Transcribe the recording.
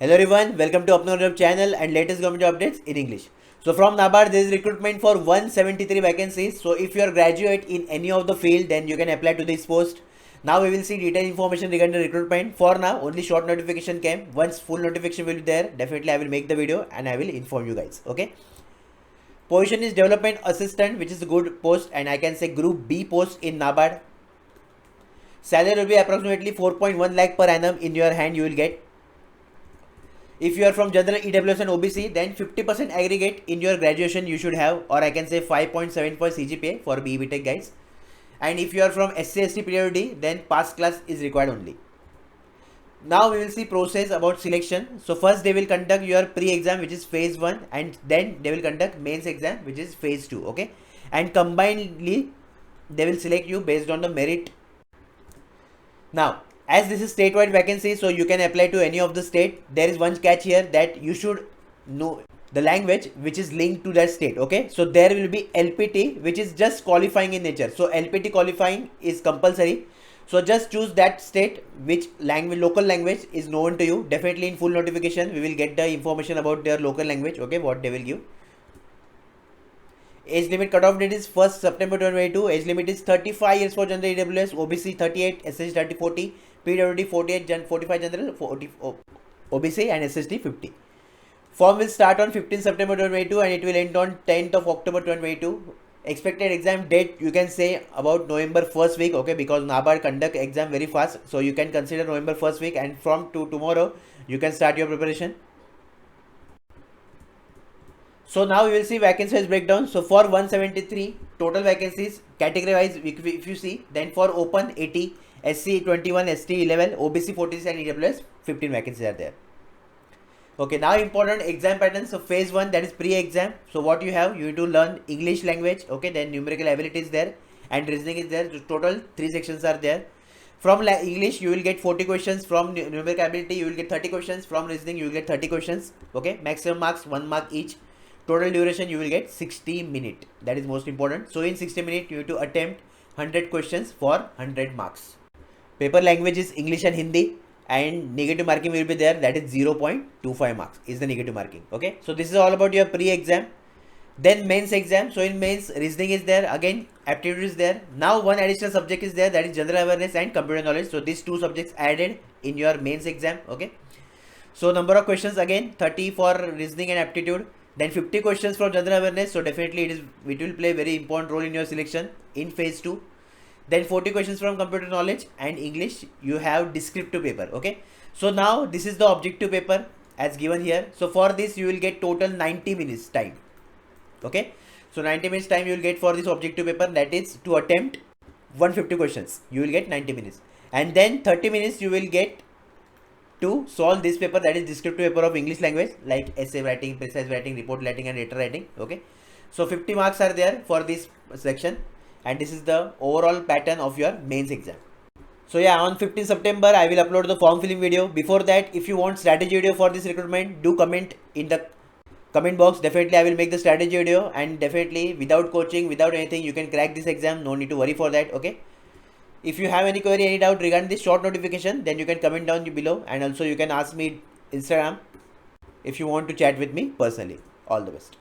Hello everyone, welcome to Upload Job channel and latest government job updates in English. So from NABARD there is recruitment for 173 vacancies. So if you are graduate in any of the field, then you can apply to this post. Now we will see detailed information regarding the recruitment. For now only short notification came. Once full notification will be there, definitely I will make the video and I will inform you guys. Okay. Position is development assistant, which is a good post, and I can say group B post in NABARD. Salary will be approximately 4.1 lakh per annum in your hand you will get. If you are from general EWS and OBC, then 50% aggregate in your graduation you should have, or I can say 5.7 for CGPA for BE Tech guys. And if you are from SC ST PWD, then pass class is required only. Now we will see process about selection. So first they will conduct your pre-exam, which is phase 1, and then they will conduct mains exam, which is phase 2. Okay, and combinedly they will select you based on the merit. Now as this is statewide vacancy, so you can apply to any of the state. There is one catch here, that you should know the language which is linked to that state. Okay, so there will be LPT, which is just qualifying in nature. So LPT qualifying is compulsory. So just choose that state which language, local language is known to you. Definitely in full notification we will get the information about their local language. Okay, what they will give. Age limit cutoff date is 1st September 2022. Age limit is 35 years for general EWS, OBC 38, SST 30 40, PWD 48, 45 general, 40 OBC and SST 50. Form will start on 15 September 2022 and it will end on 10th of October 2022. Expected exam date you can say about November 1st week. Okay, because NABARD conduct exam very fast, so you can consider November 1st week, and from tomorrow you can start your preparation. So now we will see vacancy wise breakdown. So for 173 total vacancies, category wise if you see, then for open 80, SC 21, ST 11, OBC 46 and EWS 15 vacancies are there. Okay, now important exam pattern. So phase 1, that is pre-exam. So what you have, you need to learn English language. Okay, then numerical ability is there and reasoning is there. So total 3 sections are there. From English you will get 40 questions, from numerical ability you will get 30 questions, from reasoning you will get 30 questions. Okay, maximum marks 1 mark each. Total duration you will get 60 minutes. That is most important. So in 60 minutes you have to attempt 100 questions for 100 marks. Paper language is English and Hindi, and negative marking will be there, that is 0.25 marks is the negative marking. Okay, so this is all about your pre-exam. Then mains exam. So in mains, reasoning is there, again aptitude is there. Now one additional subject is there, that is general awareness and computer knowledge. So these 2 subjects added in your mains exam. Okay, so number of questions again 30 for reasoning and aptitude, then 50 questions from general awareness. So definitely it will play very important role in your selection in phase 2. Then 40 questions from computer knowledge and English. You have descriptive paper. Okay, so now this is the objective paper as given here. So for this you will get total 90 minutes time. Okay, so 90 minutes time you will get for this objective paper, that is to attempt 150 questions you will get 90 minutes, and then 30 minutes you will get to solve this paper, that is descriptive paper of English language, like essay writing, precise writing, report writing and letter writing. Okay, so 50 marks are there for this section, and this is the overall pattern of your mains exam. So yeah, on 15 September I will upload the form filling video. Before that, if you want strategy video for this recruitment, do comment in the comment box. Definitely I will make the strategy video, and definitely without coaching, without anything, you can crack this exam. No need to worry for that. Okay, if you have any query, any doubt regarding this short notification, then you can comment down below, and also you can ask me Instagram if you want to chat with me personally. All the best.